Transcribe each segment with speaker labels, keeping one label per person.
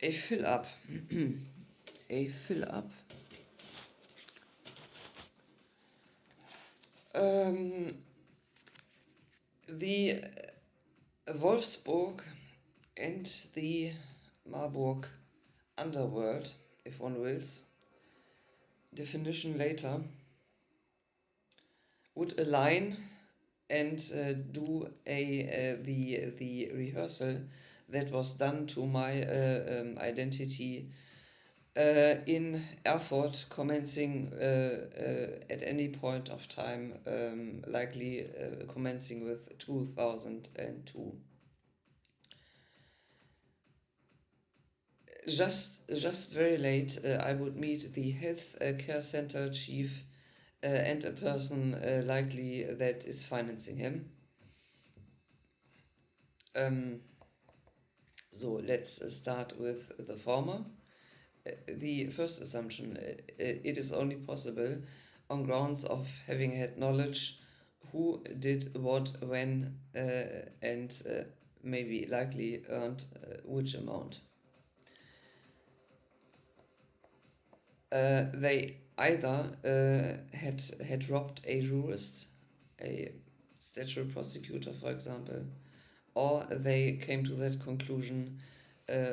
Speaker 1: A fill up. A fill up. Um, the Wolfsburg and the Marburg underworld, if one wills, definition later, would align and do the rehearsal that was done to my identity in Erfurt, commencing at any point of time, likely commencing with 2002. Just very late, I would meet the health care center chief and a person likely that is financing him. Um, so let's start with the former. The first assumption, it is only possible on grounds of having had knowledge who did what, when, and maybe likely earned which amount. They either had robbed a jurist, a statutory prosecutor, for example, or they came to that conclusion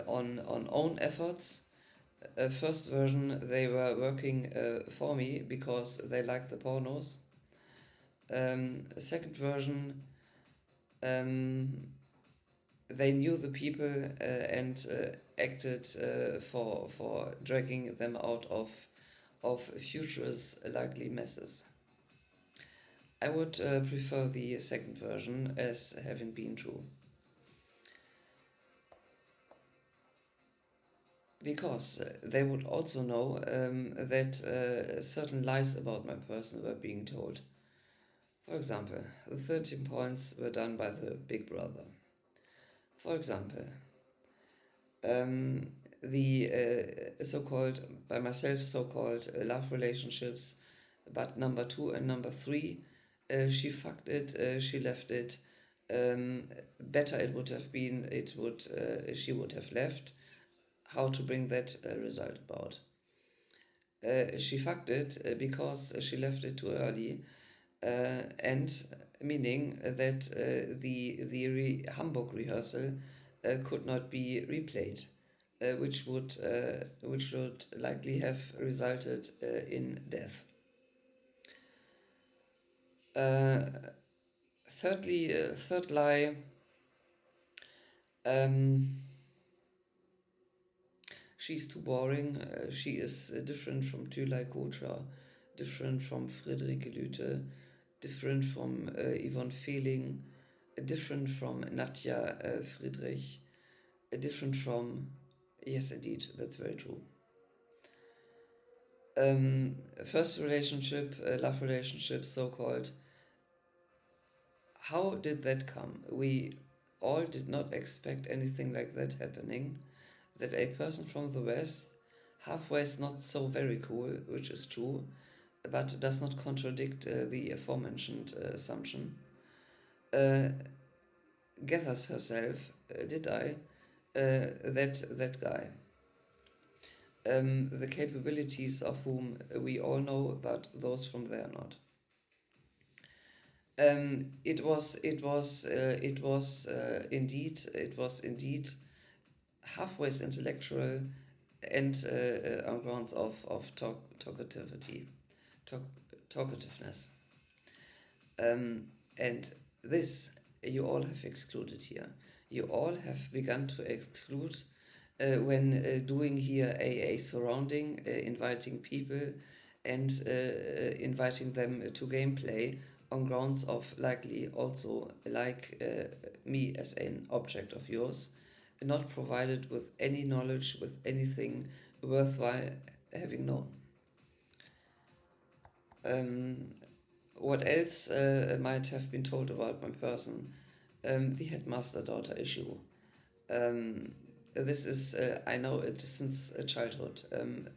Speaker 1: on own efforts. First version, they were working for me because they liked the pornos. Second version, um, they knew the people and acted for dragging them out of futurist likely messes. I would prefer the second version as having been true. Because they would also know that certain lies about my person were being told. For example, the 13 points were done by the Big Brother. For example, um, the so-called, by myself, so-called love relationships, but number 2 and number 3, she fucked it, she left it. Better it would have been, she would have left. How to bring that result about? She fucked it because she left it too early, and meaning that the Hamburg rehearsal could not be replayed, which would likely have resulted in death. Third lie. Um, she's too boring. She is different from Tülay Kocha, different from Friederike Lüthe, different from Yvonne Fehling, different from Nadja Friedrich, different from. Yes, indeed, that's very true. First relationship, love relationship, so called. How did that come? We all did not expect anything like that happening. That a person from the West, halfway is not so very cool, which is true, but does not contradict the aforementioned assumption, uh, gathers herself, did I, that guy. The capabilities of whom we all know, but those from there not. It was indeed halfway intellectual and on grounds of talkativity, talk, talkativeness. And this you all have excluded here. You all have begun to exclude when doing here a surrounding, inviting people and inviting them to gameplay on grounds of likely also like me as an object of yours, not provided with any knowledge, with anything worthwhile having known. Um, what else might have been told about my person? The headmaster daughter issue. Um, this is, I know it since childhood.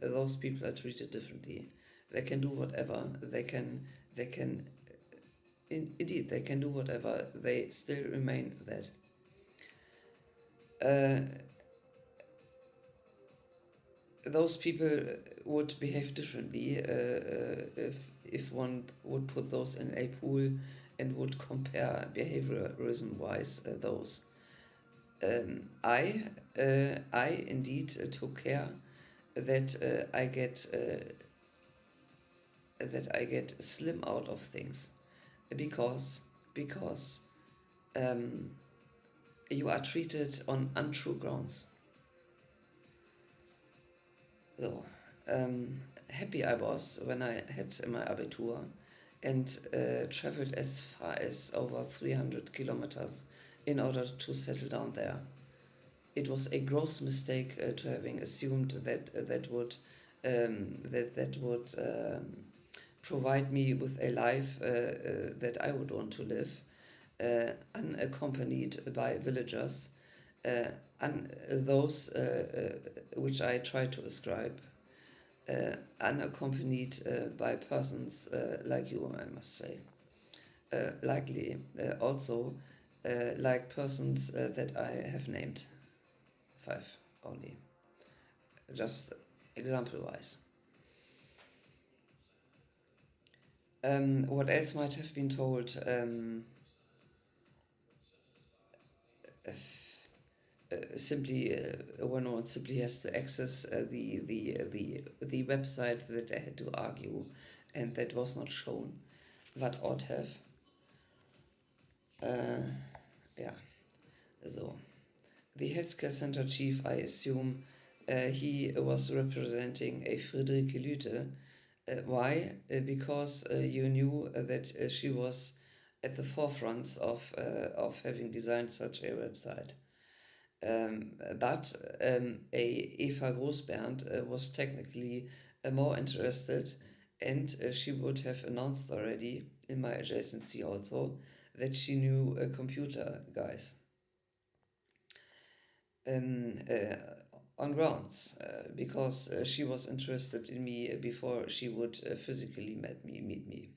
Speaker 1: Those people are treated differently. They can do whatever. They can, indeed, they can do whatever. They still remain that. Uh, those people would behave differently if one would put those in a pool and would compare behaviorism wise those. I indeed took care that I get slim out of things because because um, you are treated on untrue grounds. So happy I was when I had my Abitur and traveled as far as over 300 kilometers in order to settle down there. It was a gross mistake to having assumed that that would provide me with a life that I would want to live, unaccompanied by villagers, uh, those which I try to ascribe, unaccompanied by persons like you, I must say. Likely also like persons that I have named. 5 only, just example wise. What else might have been told? Simply, one simply has to access the website that I had to argue, and that was not shown. That ought have. Yeah. So, the healthcare center chief, I assume, he was representing a Friederike Lüthe. Why? Because you knew that she was at the forefront of having designed such a website. But a Eva Großbernd was technically more interested, and she would have announced already in my adjacency also that she knew computer guys. Um, uh, on grounds, because she was interested in me before she would physically meet me.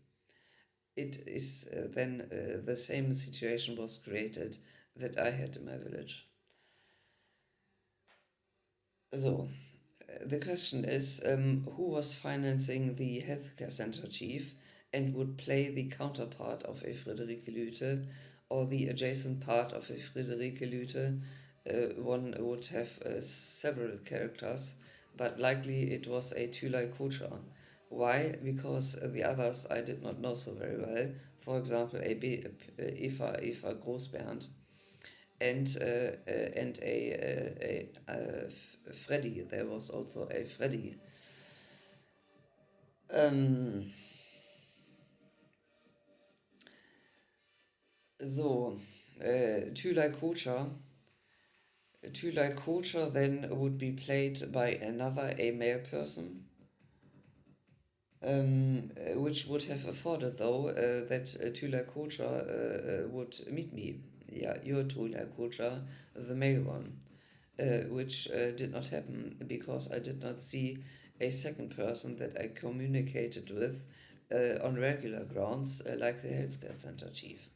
Speaker 1: It is then the same situation was created that I had in my village. So, the question is who was financing the healthcare center chief and would play the counterpart of a Friederike Lüthe or the adjacent part of a Friederike Lüthe? One would have several characters, but likely it was a Tülay Koçer. Why? Because the others I did not know so very well. For example, Eva Großbernd and a Freddy. There was also a Freddy. So, Tülay Koçer. Tülay Koçer then would be played by another, a male person, which would have afforded though that Tülay Koçer would meet me. Yeah, your Tülay Koçer, the male one. Which did not happen because I did not see a second person that I communicated with on regular grounds, like the healthcare center chief.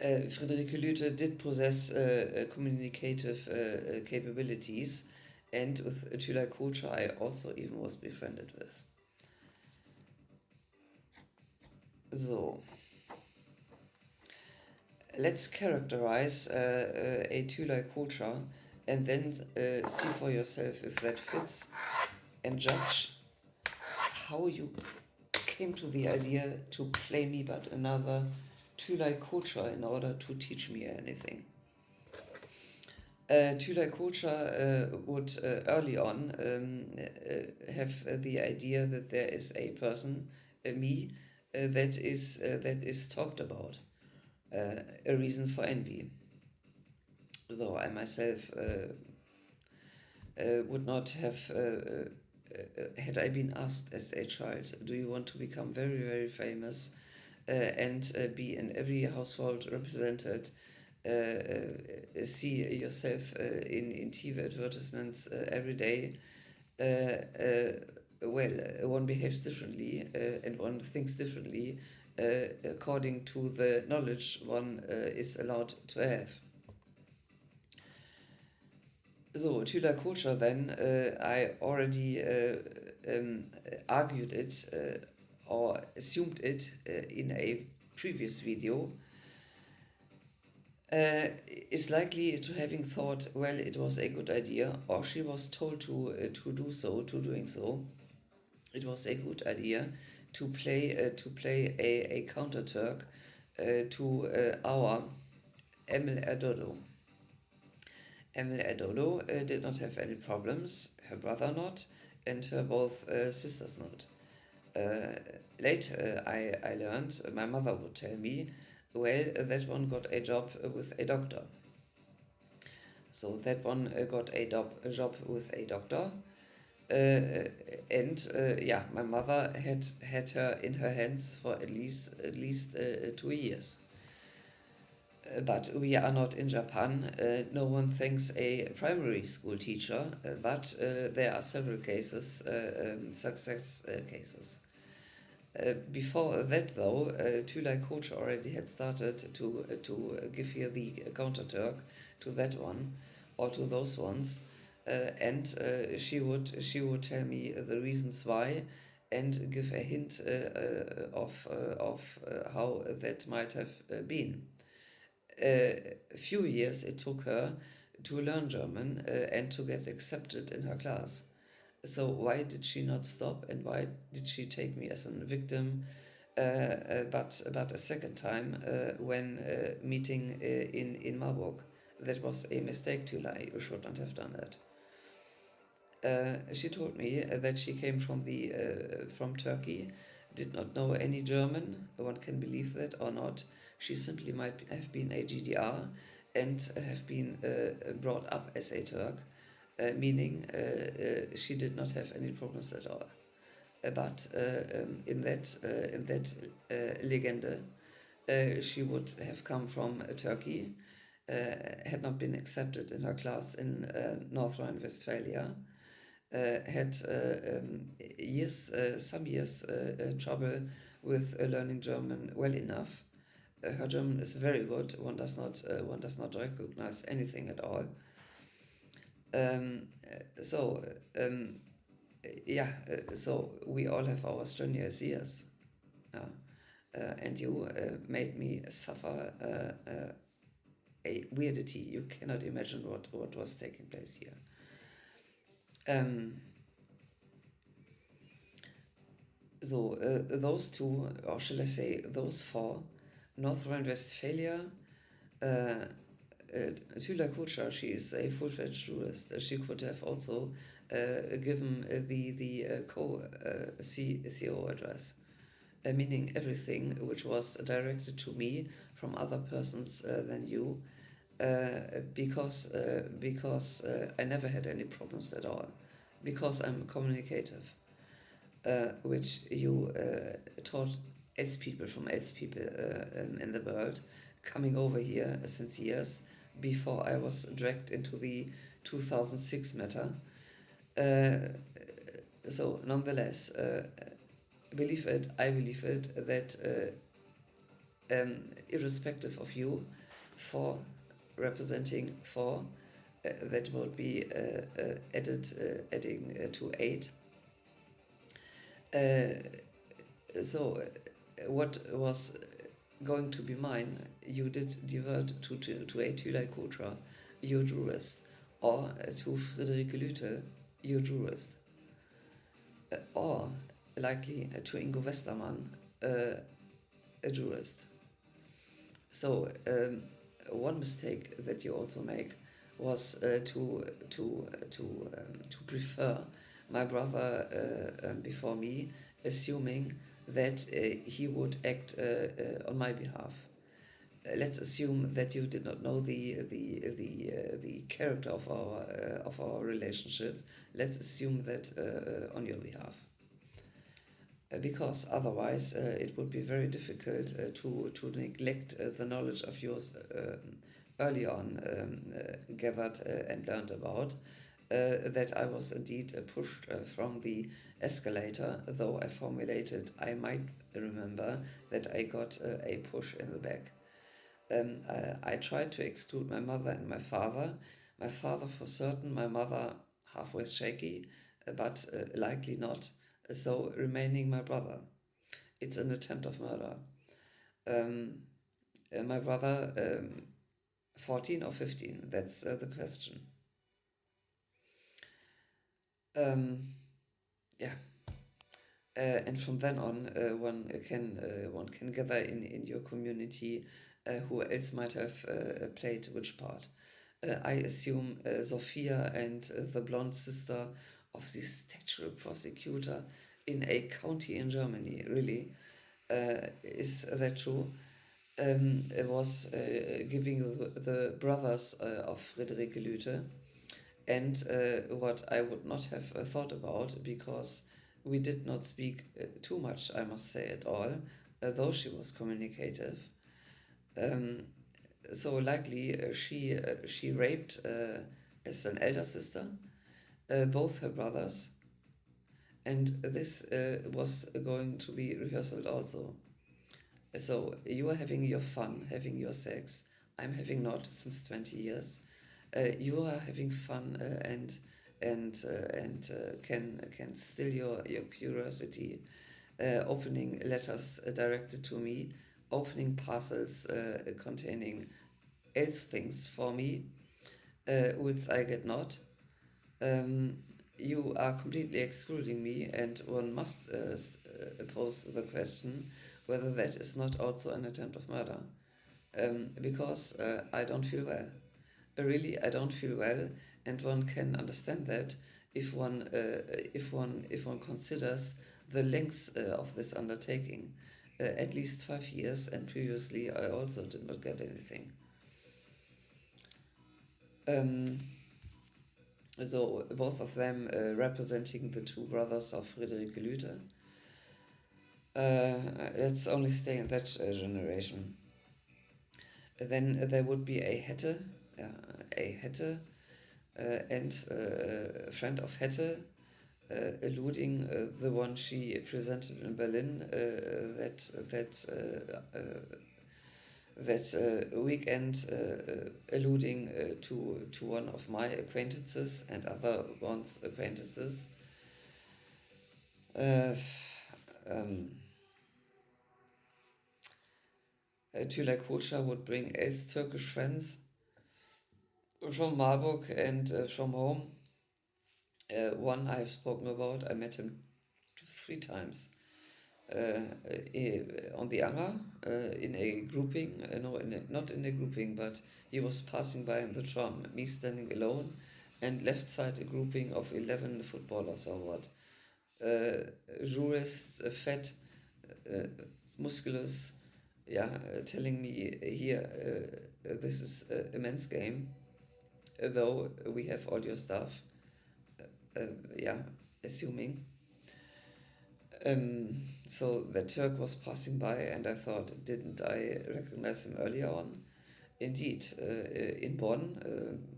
Speaker 1: Friederike Lüthe did possess communicative capabilities, and with Tülay Koçer I also even was befriended with. So, let's characterize a Tülay Koçer and then see for yourself if that fits and judge how you came to the idea to play me but another Tülay Koçer in order to teach me anything. Tülay Koçer would early on have the idea that there is a person, me, that is talked about, a reason for envy. Though I myself would not have, had I been asked as a child, do you want to become very, very famous and be in every household represented, see yourself in TV advertisements every day, well, one behaves differently and one thinks differently according to the knowledge one is allowed to have. So, Thüler Culture then, I already argued it or assumed it in a previous video, is likely to having thought, well, it was a good idea, or she was told to do so, to doing so. It was a good idea to play a counter Turk to our Emil Erdodo. Emil Erdodo did not have any problems, her brother not, and her both sisters not. Uh, Later, I learned, my mother would tell me, well, that one got a job with a doctor. So that one got a job with a doctor. And yeah, my mother had her in her hands for at least 2 years. But we are not in Japan. No one thanks a primary school teacher, but there are several cases, success cases. Before that, though, Tülay Koç already had started to give here the counter Turk to that one or to those ones, and she would tell me the reasons why, and give a hint of how that might have been. A few years it took her to learn German and to get accepted in her class. So why did she not stop, and why did she take me as a victim? But a second time when meeting in Marburg, that was a mistake to lie. You should not have done that. She told me that she came from Turkey, did not know any German. One can believe that or not. She simply might have been a GDR and have been brought up as a Turk, meaning she did not have any problems at all. But in that legende, she would have come from Turkey, had not been accepted in her class in North Rhine-Westphalia, had some years trouble with learning German well enough. Her German is very good. One does not recognize anything at all. Um, so um, yeah, so we all have our strenuous years, yeah. And you made me suffer a weirdity. You cannot imagine what was taking place here. Um, So those two, or shall I say, those four, North Rhine-Westphalia, uh, uh, Tüla Kutscher, she is a full-fledged jurist. She could have also given the co-CO address, meaning everything which was directed to me from other persons than you, because I never had any problems at all, because I'm communicative, which you taught else people from else people in the world, coming over here since years before I was dragged into the 2006 matter. Uh, so, nonetheless, believe it, I believe it, that irrespective of you, for representing four, that would be adding to 8. So, what was going to be mine, you did divert to a Thülay Kotra, your jurist, or to Friederike Lüthe, your jurist, or likely to Ingo Westermann, a jurist. So, one mistake that you also make was to prefer my brother before me, assuming that he would act on my behalf. Let's assume that you did not know the character of our relationship. Let's assume that on your behalf, because otherwise it would be very difficult to neglect the knowledge of yours early on gathered and learned about, that I was indeed pushed from the escalator, though I formulated, I might remember that I got a push in the back. I tried to exclude my mother and my father, My father for certain, my mother halfway shaky, but likely not, so remaining my brother. It's an attempt of murder. Um, my brother, 14 or 15, that's the question. Um, yeah, and from then on, one can gather in your community who else might have played which part. I assume Sophia and the blonde sister of the statutory prosecutor in a county in Germany. Really, is that true? Was giving the brothers of Friederike Lüthe, and what I would not have thought about, because we did not speak too much, I must say, at all, though she was communicative. Um, so likely she raped as an elder sister both her brothers, and this was going to be rehearsed also. So you are having your fun, having your sex. I'm having not since 20 years. You are having fun and can still your curiosity, opening letters directed to me, opening parcels containing else things for me, which I get not. Um, you are completely excluding me, and one must pose the question whether that is not also an attempt of murder. Because I don't feel well. Really, I don't feel well, and one can understand that if one considers the length of this undertaking. At least 5 years, and previously I also did not get anything. Um, so both of them representing the two brothers of Friederike Lüthe. Let's only stay in that generation. Then there would be a Hette, a Hette, and a friend of Hette, eluding the one she presented in Berlin that weekend, alluding to one of my acquaintances and other one's acquaintances. Uh, um, Tülay Koçer would bring else Turkish friends from Marburg and from home. One I've spoken about, I met him 3 times. On the Anger, in a grouping, no, not in a grouping, but he was passing by in the tram, me standing alone, and left side a grouping of 11 footballers or what. Jurists, fat, uh, musculous, yeah, telling me here, this is a men's game, though we have all your stuff, yeah, assuming. So the Turk was passing by, and I thought, didn't I recognize him earlier on? Indeed, in Bonn,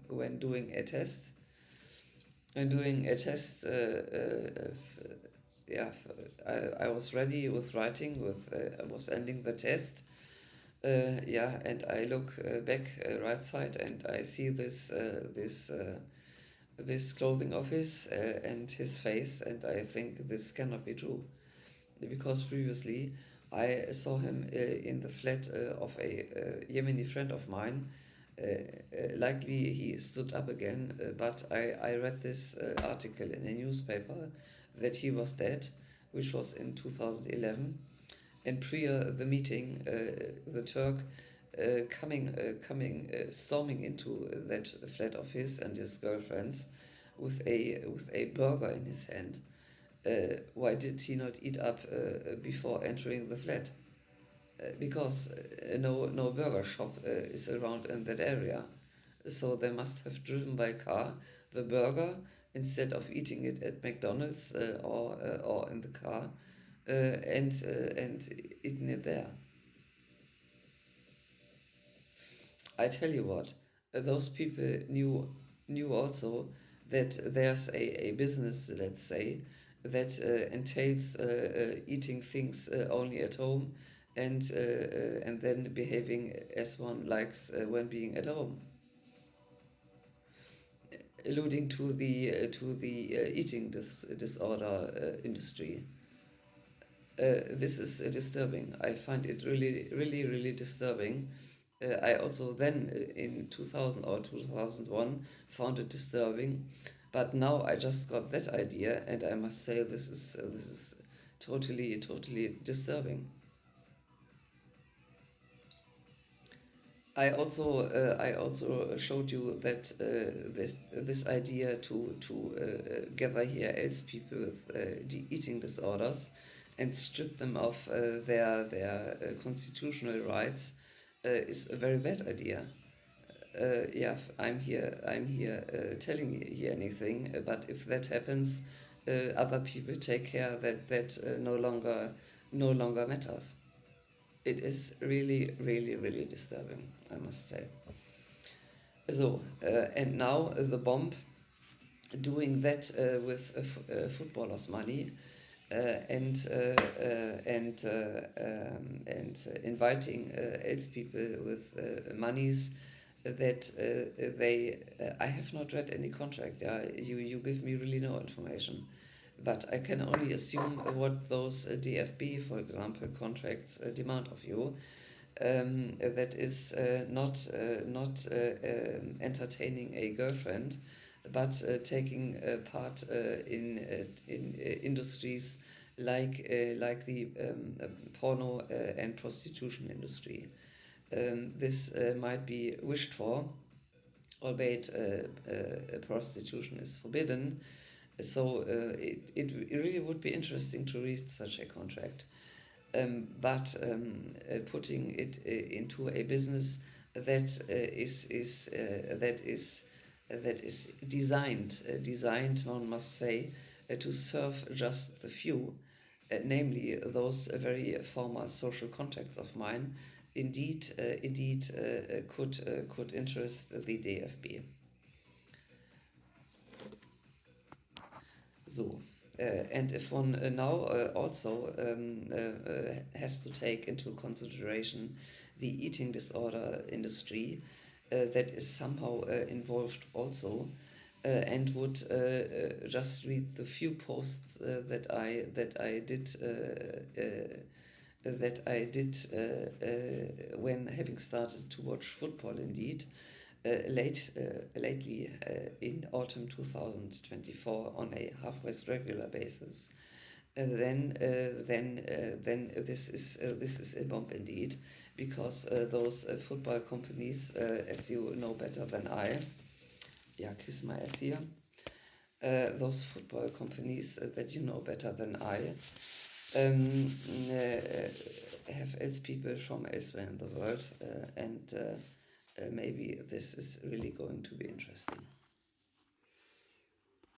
Speaker 1: when doing a test. When doing a test, yeah, I was ready with writing. I was ending the test. Yeah, and I look back right side, and I see this clothing of his and his face, and I think this cannot be true, because previously I saw him in the flat of a Yemeni friend of mine. Likely he stood up again, but I read this article in a newspaper that he was dead, which was in 2011. And prior the meeting, the Turk storming into that flat of his and his girlfriend's with a burger in his hand. Why did he not eat up before entering the flat? Because no burger shop is around in that area, so they must have driven by car the burger instead of eating it at McDonald's or in the car, and eating it there. I tell you what, those people knew also that there's a business, let's say, that entails eating things only at home, and then behaving as one likes when being at home. alluding to the eating disorder industry. This is disturbing. I find it really, really, really disturbing. I also then in 2000 or 2001 found it disturbing, but now I just got that idea, and I must say this is totally, totally disturbing. I also showed you that this idea to gather here else people with eating disorders and strip them of their constitutional rights is a very bad idea. Yeah, I'm here telling you anything, but if that happens, other people take care that no longer matters. It is really, really, really disturbing, I must say. So, and now the bomb doing that with footballers' money and inviting else people with monies that they. I have not read any contract. You give me really no information, but I can only assume what those DFB, for example, contracts demand of you. That is not entertaining a girlfriend, but taking part in industries like the porno and prostitution industry. This might be wished for, albeit prostitution is forbidden. So it really would be interesting to read such a contract. But putting it into a business that is designed, one must say, to serve just the few, namely those very former social contacts of mine, indeed could interest the DFB. So, and if one now also has to take into consideration the eating disorder industry that is somehow involved also, and would just read the few posts that I did when having started to watch football indeed lately in autumn 2024 on a half-west regular basis, then this is a bomb indeed, because those football companies, as you know better than I, yeah, kiss my ass here. Those football companies that you know better than I um, have else people from elsewhere in the world, and maybe this is really going to be interesting.